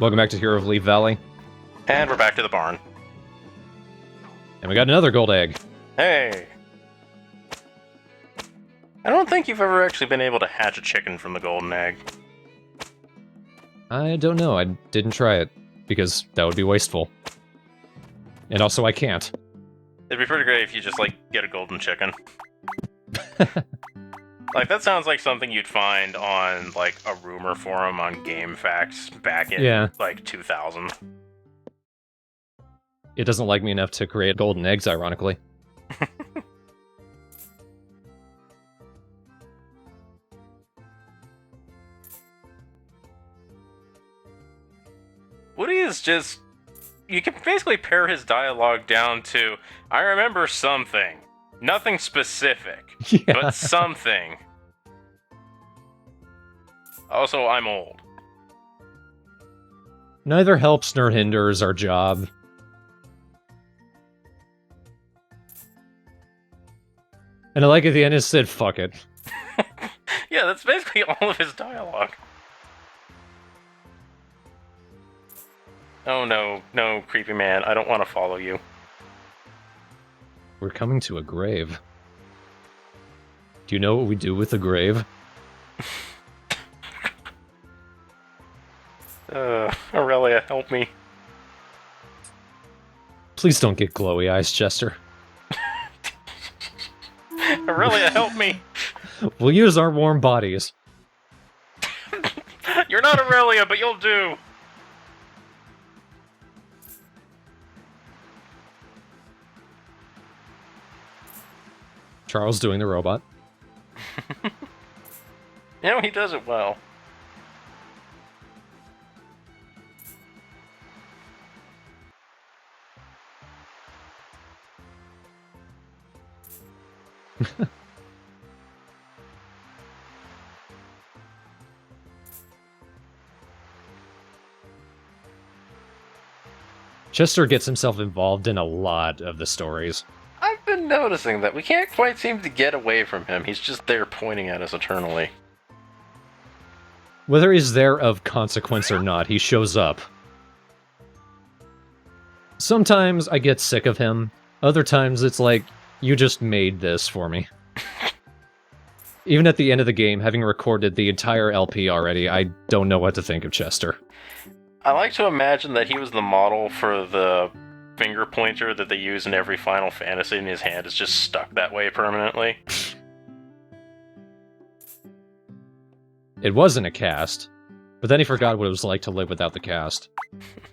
Welcome back to Hero of Leaf Valley. And we're back to the barn. And we got another gold egg. Hey! I don't think you've ever actually been able to hatch a chicken from the golden egg. I don't know, I didn't try it, because that would be wasteful. And also I can't. It'd be pretty great if you just, like, get a golden chicken. Like, that sounds like something you'd find on, like, a rumor forum on Game Facts back in, like, 2000. It doesn't like me enough to create golden eggs, ironically. Woody is just... You can basically pare his dialogue down to, I remember something. Nothing specific, but something. Also, I'm old. Neither helps nor hinders our job. And I like at the end it said, fuck it. Yeah, that's basically all of his dialogue. Oh no, no, creepy man, I don't want to follow you. We're coming to a grave. Do you know what we do with a grave? Aurelia, help me. Please don't get glowy eyes, Chester. Aurelia, help me! We'll use our warm bodies. You're not Aurelia, but you'll do! Charles doing the robot. You know, he does it well. Chester gets himself involved in a lot of the stories. I've been noticing that we can't quite seem to get away from him. He's just there pointing at us eternally. Whether he's there of consequence or not, he shows up. Sometimes I get sick of him. Other times it's like, you just made this for me. Even at the end of the game, having recorded the entire LP already, I don't know what to think of Chester. I like to imagine that he was the model for the finger pointer that they use in every Final Fantasy, and his hand is just stuck that way permanently. It wasn't a cast, but then he forgot what it was like to live without the cast.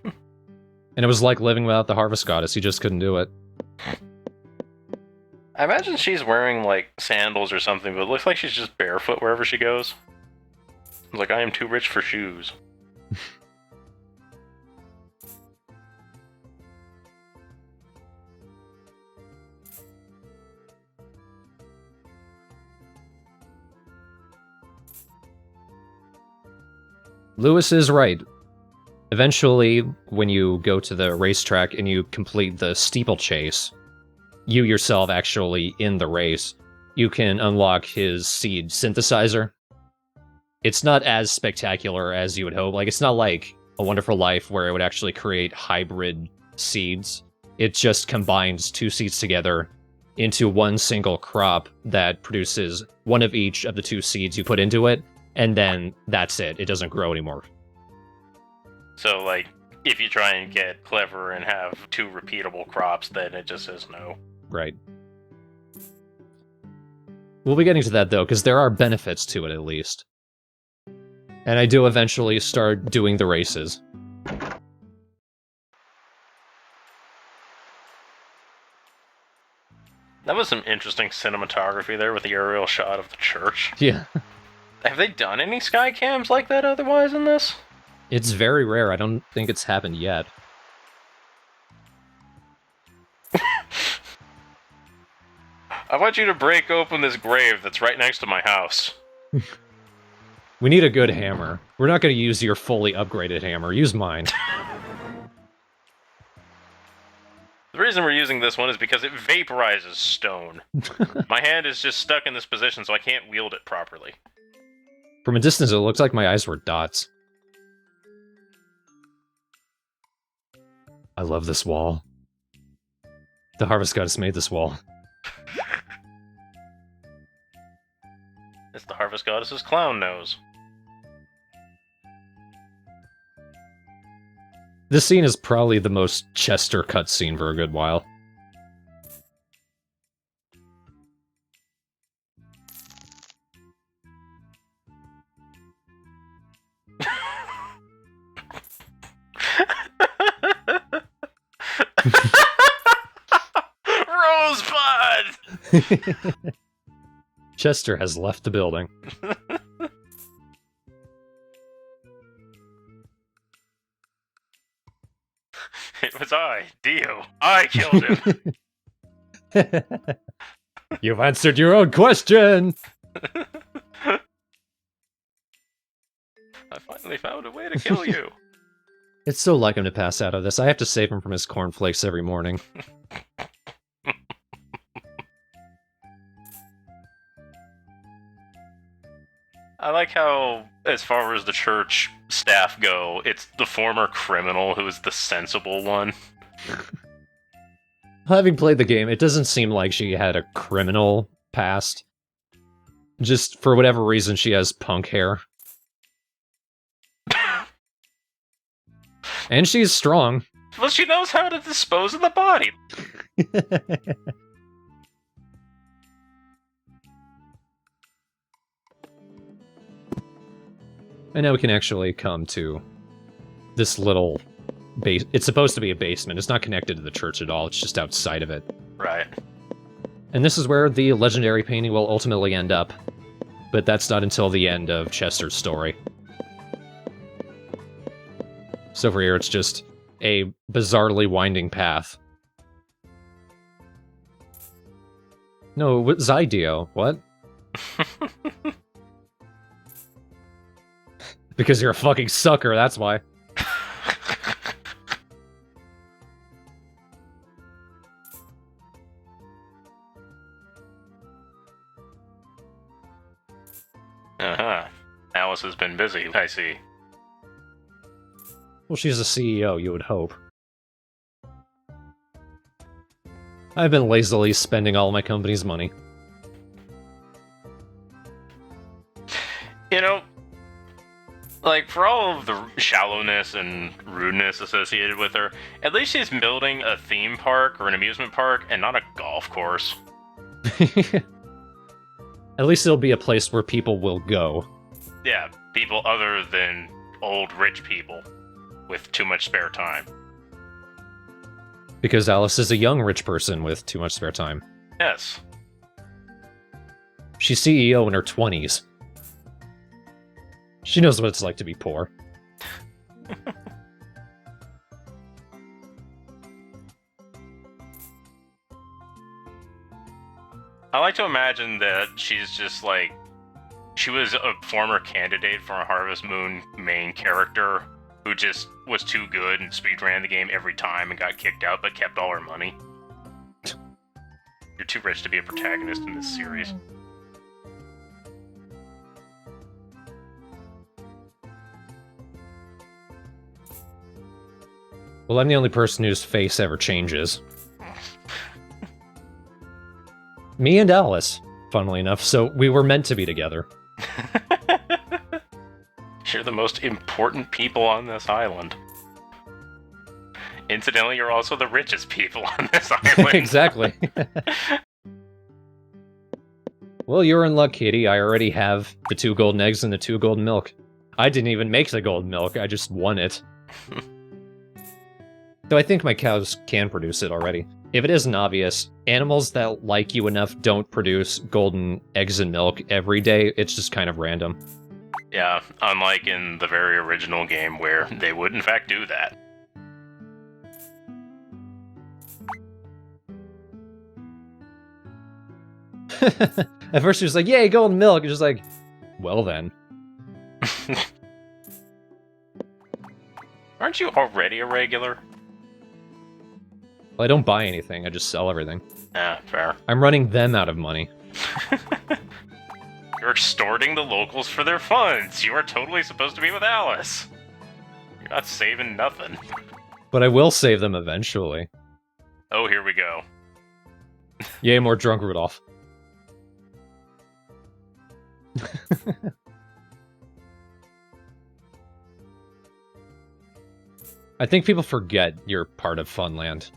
And it was like living without the Harvest Goddess, he just couldn't do it. I imagine she's wearing, like, sandals or something, but it looks like she's just barefoot wherever she goes. Like, I am too rich for shoes. Lewis is right. Eventually, when you go to the racetrack and you complete the steeplechase, you yourself actually in the race, you can unlock his seed synthesizer. It's not as spectacular as you would hope. Like, it's not like A Wonderful Life where it would actually create hybrid seeds. It just combines two seeds together into one single crop that produces one of each of the two seeds you put into it, and then that's it. It doesn't grow anymore. So, like, if you try and get clever and have two repeatable crops, then it just says no. Right. We'll be getting to that, though, because there are benefits to it, at least. And I do eventually start doing the races. That was some interesting cinematography there with the aerial shot of the church. Yeah. Have they done any sky cams like that otherwise in this? It's very rare. I don't think it's happened yet. I want you to break open this grave that's right next to my house. We need a good hammer. We're not going to use your fully upgraded hammer. Use mine. The reason we're using this one is because it vaporizes stone. My hand is just stuck in this position, so I can't wield it properly. From a distance, it looks like my eyes were dots. I love this wall. The Harvest Goddess made this wall. It's the Harvest Goddess's clown nose. This scene is probably the most Chester cutscene for a good while. Rosebud! Chester has left the building. It was I, Dio. I killed him. You've answered your own question! I finally found a way to kill you. It's so like him to pass out of this. I have to save him from his cornflakes every morning. I like how, as far as the church staff go, it's the former criminal who is the sensible one. Having played the game, it doesn't seem like she had a criminal past. Just, for whatever reason, she has punk hair. And she's strong. Well, she knows how to dispose of the body. And now we can actually come to this little base. It's supposed to be a basement. It's not connected to the church at all. It's just outside of it. Right. And this is where the legendary painting will ultimately end up. But that's not until the end of Chester's story. So for here, it's just a bizarrely winding path. No, Zydio. What? Because you're a fucking sucker, that's why. Uh-huh. Alice has been busy, I see. Well, she's a CEO, you would hope. I've been lazily spending all my company's money. You know, like, for all of the shallowness and rudeness associated with her, at least she's building a theme park or an amusement park and not a golf course. At least it'll be a place where people will go. Yeah, people other than old rich people with too much spare time. Because Alice is a young rich person with too much spare time. Yes. She's CEO in her 20s. She knows what it's like to be poor. I like to imagine that she's just like... She was a former candidate for a Harvest Moon main character who just was too good and speedran the game every time and got kicked out but kept all her money. You're too rich to be a protagonist in this series. Well, I'm the only person whose face ever changes. Me and Alice, funnily enough, so we were meant to be together. You're the most important people on this island. Incidentally, you're also the richest people on this island. Exactly. Well, you're in luck, Kitty. I already have the 2 golden eggs and the 2 golden milk. I didn't even make the golden milk, I just won it. Though I think my cows can produce it already. If it isn't obvious, animals that like you enough don't produce golden eggs and milk every day. It's just kind of random. Yeah, unlike in the very original game where they would in fact do that. At first she was like, yay, golden milk! And just like, well then. Aren't you already a regular? Well, I don't buy anything, I just sell everything. Yeah, fair. I'm running them out of money. You're extorting the locals for their funds. You are totally supposed to be with Alice. You're not saving nothing. But I will save them eventually. Oh, here we go. Yay, more drunk Rudolph. I think people forget you're part of Funland.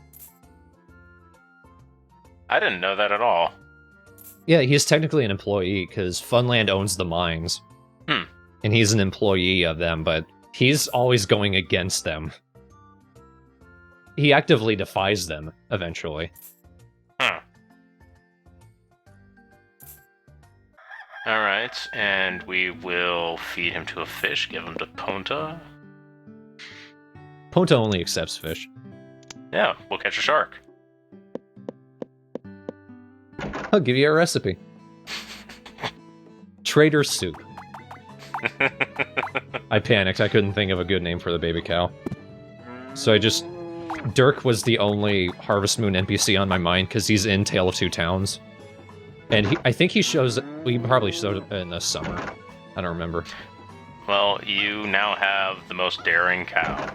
I didn't know that at all. Yeah, he's technically an employee, because Funland owns the mines. And he's an employee of them, but he's always going against them. He actively defies them, eventually. Alright, and we will feed him to a fish, give him to Ponta. Ponta only accepts fish. Yeah, we'll catch a shark. I'll give you a recipe. Trader soup. I panicked. I couldn't think of a good name for the baby cow. So I just... Dirk was the only Harvest Moon NPC on my mind, because he's in Tale of Two Towns. And I think he shows... Well, he probably shows up in the summer. I don't remember. Well, you now have the most daring cow.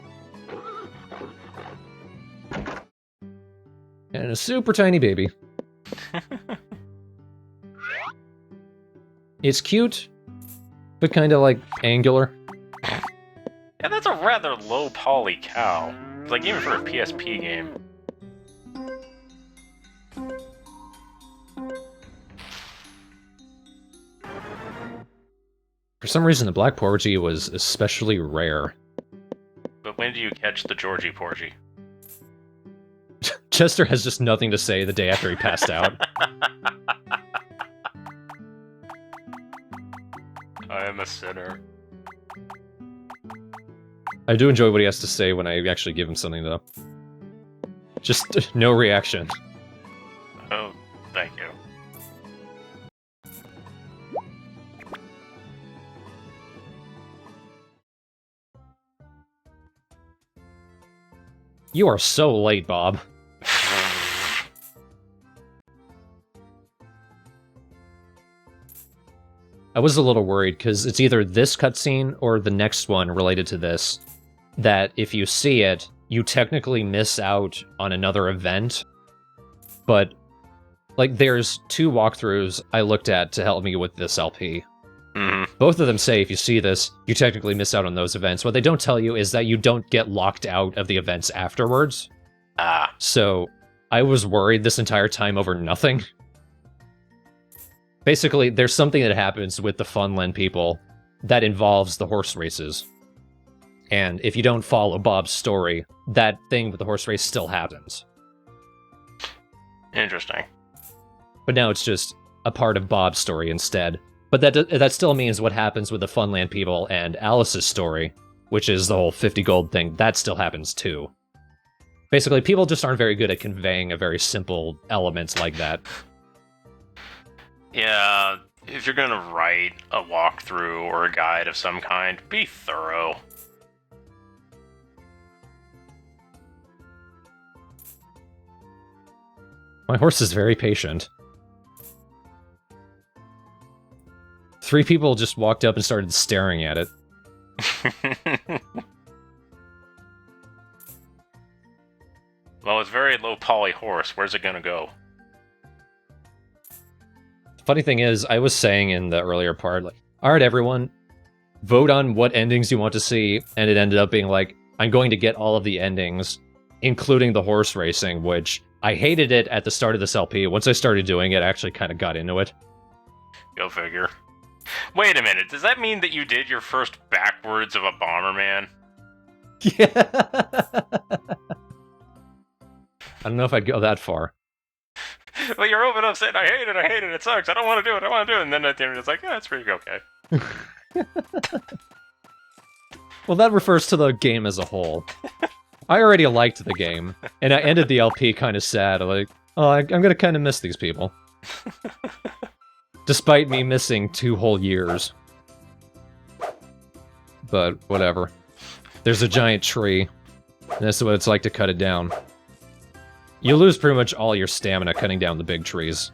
And a super tiny baby. It's cute, but kind of like angular. Yeah, that's a rather low poly cow. Like even for a PSP game. For some reason, the Black Porgy was especially rare. But when do you catch the Georgie Porgy? Chester has just nothing to say the day after he passed out. I am a sinner. I do enjoy what he has to say when I actually give him something, though. Just no reaction. Oh, thank you. You are so late, Bob. I was a little worried, because it's either this cutscene or the next one related to this, that if you see it, you technically miss out on another event. But, like, there's 2 walkthroughs I looked at to help me with this LP. Both of them say if you see this, you technically miss out on those events. What they don't tell you is that you don't get locked out of the events afterwards. So, I was worried this entire time over nothing. Basically, there's something that happens with the Funland people that involves the horse races. And if you don't follow Bob's story, that thing with the horse race still happens. Interesting. But now it's just a part of Bob's story instead. But that still means what happens with the Funland people and Alice's story, which is the whole 50 gold thing, that still happens too. Basically, people just aren't very good at conveying a very simple elements like that. Yeah, if you're gonna write a walkthrough or a guide of some kind, be thorough. My horse is very patient. 3 people just walked up and started staring at it. Well, it's a very low poly horse. Where's it gonna go? Funny thing is, I was saying in the earlier part, like, alright everyone, vote on what endings you want to see, and it ended up being like, I'm going to get all of the endings, including the horse racing, which I hated it at the start of this LP. Once I started doing it, I actually kind of got into it. Go figure. Wait a minute, does that mean that you did your first backwards of a Bomberman? Yeah. I don't know if I'd go that far. Well, you're open up saying, I hate it, it sucks, I don't want to do it, and then at the end it's like, yeah, it's pretty okay. Well, that refers to the game as a whole. I already liked the game, and I ended the LP kind of sad, like, oh, I'm gonna kind of miss these people. Despite me missing 2 whole years. But, whatever. There's a giant tree, and that's what it's like to cut it down. You lose pretty much all your stamina cutting down the big trees.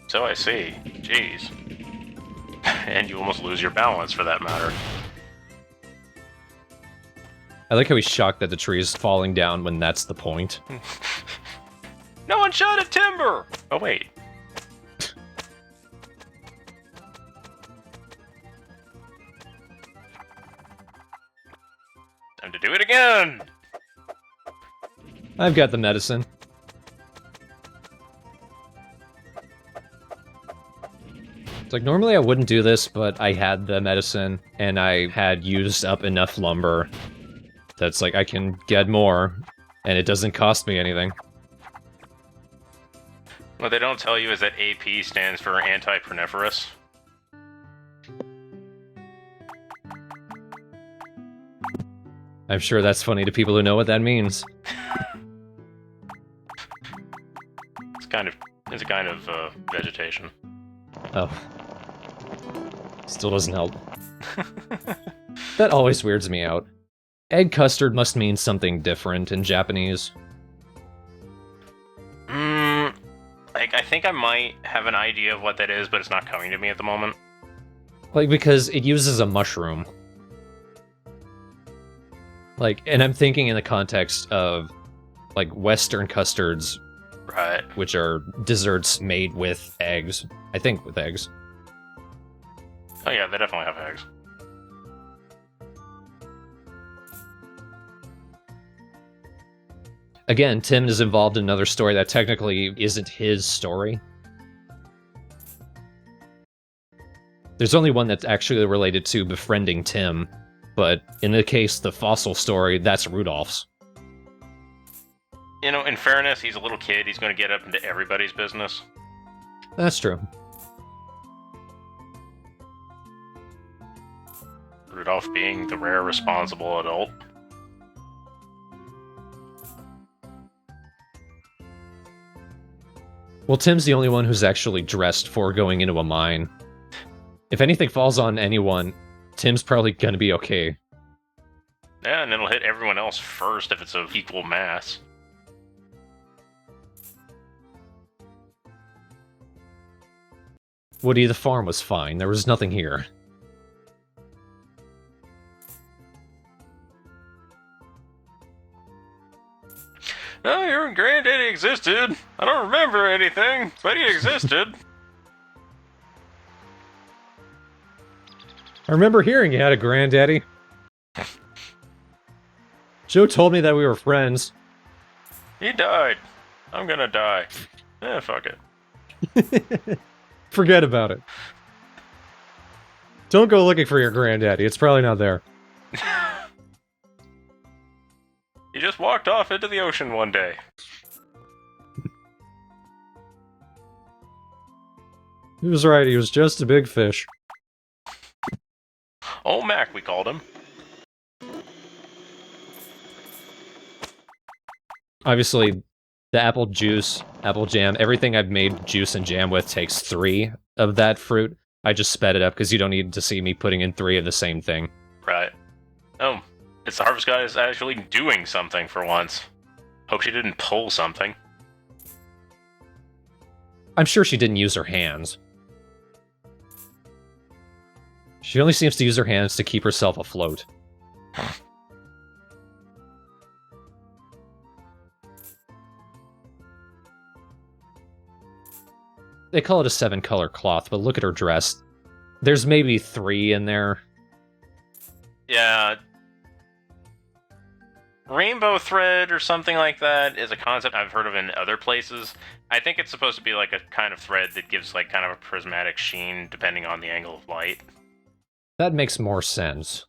So I see. Jeez. And you almost lose your balance, for that matter. I like how he's shocked that the tree is falling down when that's the point. No one shot at timber! Oh, wait. Time to do it again! I've got the medicine. It's like, normally I wouldn't do this, but I had the medicine, and I had used up enough lumber that's like, I can get more, and it doesn't cost me anything. What they don't tell you is that AP stands for anti-proniferous. I'm sure that's funny to people who know what that means. It's a kind of vegetation. Oh. Still doesn't help. That always weirds me out. Egg custard must mean something different in Japanese. I think I might have an idea of what that is, but it's not coming to me at the moment. Like, because it uses a mushroom. Like, and I'm thinking in the context of, like, Western custards. Right. Which are desserts made with eggs. I think with eggs. Oh yeah, they definitely have eggs. Again, Tim is involved in another story that technically isn't his story. There's only one that's actually related to befriending Tim, but in the case, the fossil story, that's Rudolph's. You know, in fairness, he's a little kid, he's going to get up into everybody's business. That's true. Rudolph being the rare responsible adult. Well, Tim's the only one who's actually dressed for going into a mine. If anything falls on anyone, Tim's probably gonna be okay. Yeah, and it'll hit everyone else first if it's of equal mass. Woody, the farm was fine. There was nothing here. No, your granddaddy existed. I don't remember anything, but he existed. I remember hearing you had a granddaddy. Joe told me that we were friends. He died. I'm gonna die. Fuck it. Forget about it. Don't go looking for your granddaddy. It's probably not there. He just walked off into the ocean one day. He was right. He was just a big fish. Old Mac, we called him. Obviously, the apple juice, apple jam, everything I've made juice and jam with takes 3 of that fruit. I just sped it up because you don't need to see me putting in 3 of the same thing. Right. Oh, it's the Harvest Goddess actually doing something for once. Hope she didn't pull something. I'm sure she didn't use her hands. She only seems to use her hands to keep herself afloat. They call it a 7-color cloth, but look at her dress. There's maybe 3 in there. Yeah. Rainbow thread or something like that is a concept I've heard of in other places. I think it's supposed to be like a kind of thread that gives like kind of a prismatic sheen depending on the angle of light. That makes more sense.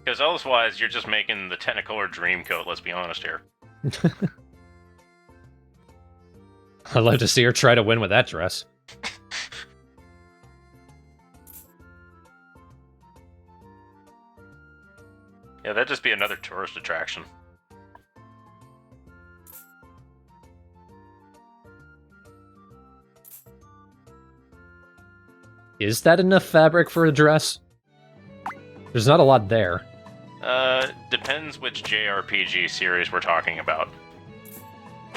Because otherwise you're just making the Technicolor Dreamcoat, let's be honest here. I'd love to see her try to win with that dress. Yeah, that'd just be another tourist attraction. Is that enough fabric for a dress? There's not a lot there. Depends which JRPG series we're talking about.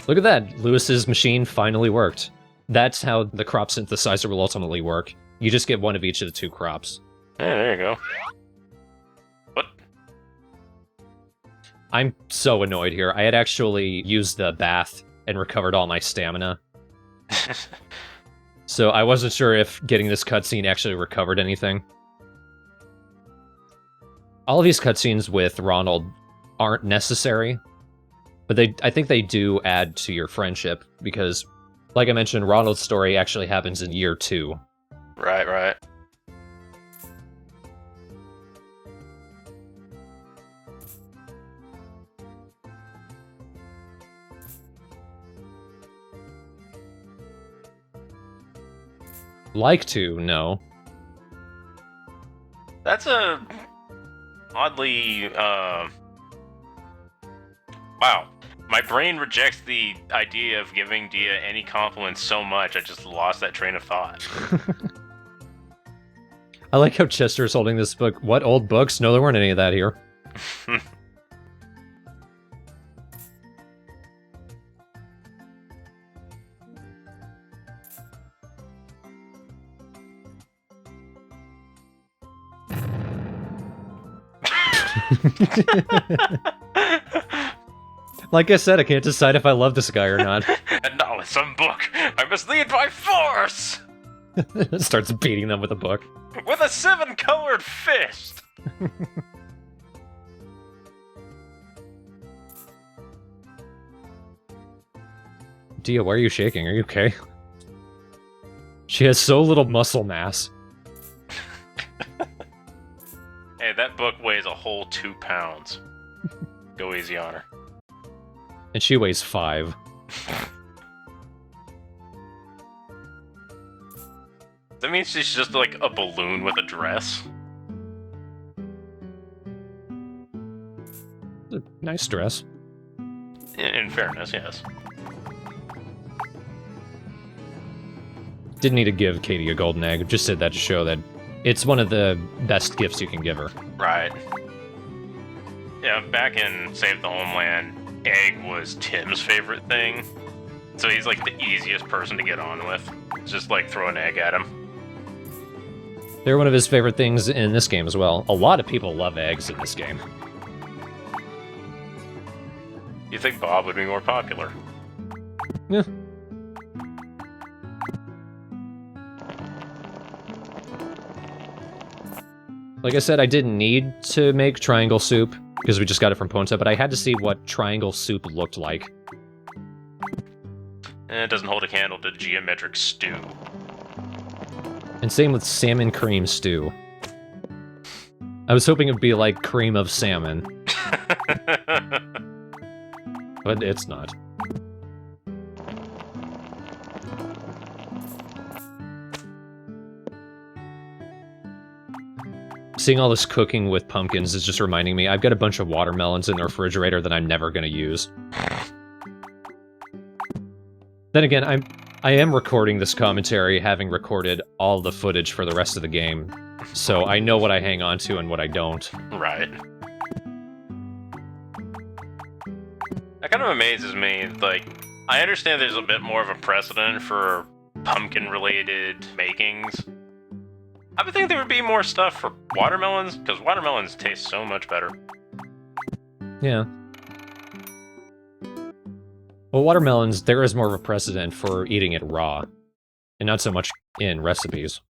Look at that. Lewis's machine finally worked. That's how the crop synthesizer will ultimately work. You just get one of each of the 2 crops. Yeah, there you go. I'm so annoyed here. I had actually used the bath and recovered all my stamina. So I wasn't sure if getting this cutscene actually recovered anything. All of these cutscenes with Ronald aren't necessary, but I think they do add to your friendship, because, like I mentioned, Ronald's story actually happens in year 2. Right. Like to, no. That's a oddly, wow. My brain rejects the idea of giving Dia any compliments so much, I just lost that train of thought. I like how Chester's holding this book. What, old books? No, there weren't any of that here. Like I said, I can't decide if I love this guy or not. And now with some book, I must lead by force! Starts beating them with a book. With a 7-colored fist! Dia, why are you shaking? Are you okay? She has so little muscle mass. Hey, that book weighs a whole 2 pounds. Go easy on her. And she weighs 5. That means she's just like a balloon with a dress. A nice dress. In fairness, yes. Didn't need to give Katie a golden egg, just said that to show that it's one of the best gifts you can give her. Right. Yeah, back in Save the Homeland, egg was Tim's favorite thing. So he's like the easiest person to get on with. Just like throw an egg at him. They're one of his favorite things in this game as well. A lot of people love eggs in this game. You think Bob would be more popular? Yeah. Like I said, I didn't need to make triangle soup, because we just got it from Ponta, but I had to see what triangle soup looked like. It doesn't hold a candle to geometric stew. And same with salmon cream stew. I was hoping it'd be like cream of salmon, but it's not. Seeing all this cooking with pumpkins is just reminding me, I've got a bunch of watermelons in the refrigerator that I'm never going to use. Then again, I am recording this commentary having recorded all the footage for the rest of the game, so I know what I hang on to and what I don't. Right. That kind of amazes me. Like, I understand there's a bit more of a precedent for pumpkin-related makings. I would think there would be more stuff for watermelons, because watermelons taste so much better. Yeah. Well, watermelons, there is more of a precedent for eating it raw, and not so much in recipes.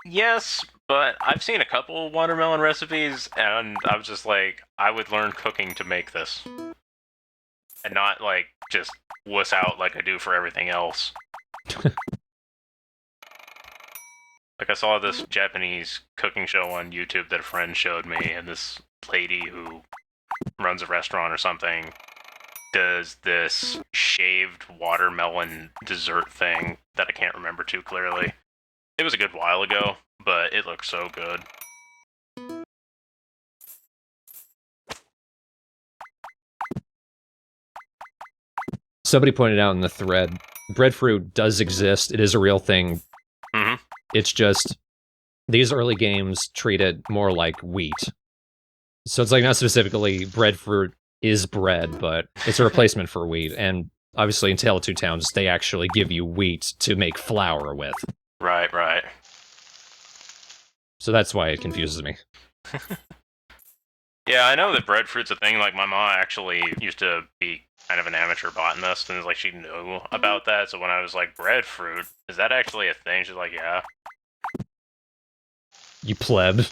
Yes, but I've seen a couple watermelon recipes, and I was just like, I would learn cooking to make this. And not, like, just wuss out like I do for everything else. Like, I saw this Japanese cooking show on YouTube that a friend showed me, and this lady who runs a restaurant or something does this shaved watermelon dessert thing that I can't remember too clearly. It was a good while ago, but it looked so good. Somebody pointed out in the thread, breadfruit does exist, it is a real thing. Mm-hmm. It's just, these early games treat it more like wheat. So it's like not specifically breadfruit is bread, but it's a replacement for wheat. And obviously in Tale of Two Towns, they actually give you wheat to make flour with. Right, right. So that's why it confuses me. Yeah, I know that breadfruit's a thing. Like, my mom actually used to be kind of an amateur botanist, and like she knew about that. So when I was like, breadfruit, is that actually a thing? She's like, yeah. You pleb.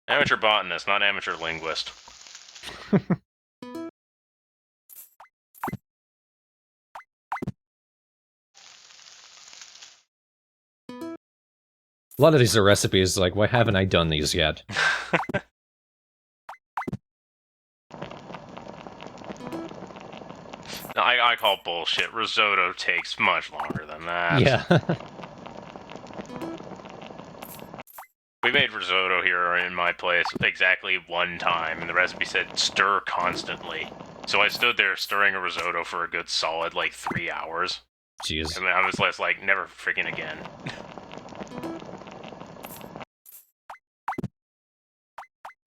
Amateur botanist, not amateur linguist. A lot of these are recipes, like, why haven't I done these yet? I call bullshit. Risotto takes much longer than that. Yeah. We made risotto here in my place exactly one time, and the recipe said stir constantly. So I stood there stirring a risotto for a good solid, like, 3 hours. Jeez. And then I was less like, never freaking again.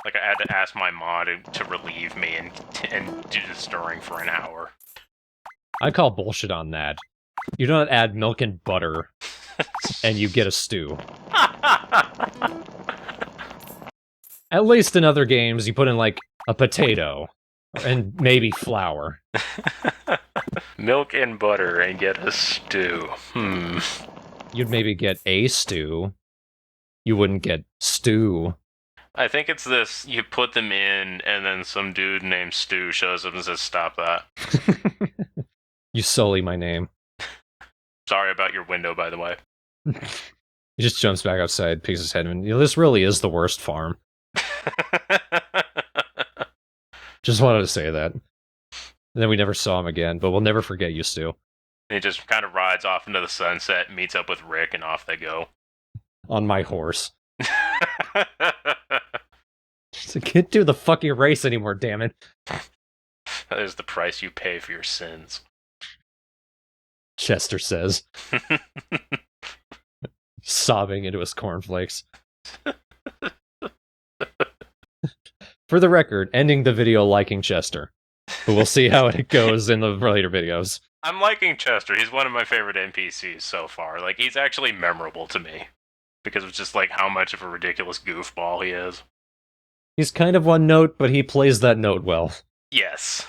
Like, I had to ask my mom to relieve me and do the stirring for an hour. I call bullshit on that. You don't add milk and butter, and you get a stew. At least in other games, you put in, like, a potato, and maybe flour. Milk and butter and get a stew. You'd maybe get a stew. You wouldn't get stew. I think it's this, you put them in, and then some dude named Stu shows up and says, stop that. You sully my name. Sorry about your window, by the way. He just jumps back outside, picks his head, and this really is the worst farm. Just wanted to say that. And then we never saw him again, but we'll never forget you, Stu. And he just kind of rides off into the sunset, meets up with Rick, and off they go. On my horse. Just, I can't do the fucking race anymore, damn it. That is the price you pay for your sins. Chester says, sobbing into his cornflakes. For the record, ending the video liking Chester. But we'll see how it goes in the later videos. I'm liking Chester. He's one of my favorite NPCs so far. Like, he's actually memorable to me. Because of just, like, how much of a ridiculous goofball he is. He's kind of one note, but he plays that note well. Yes.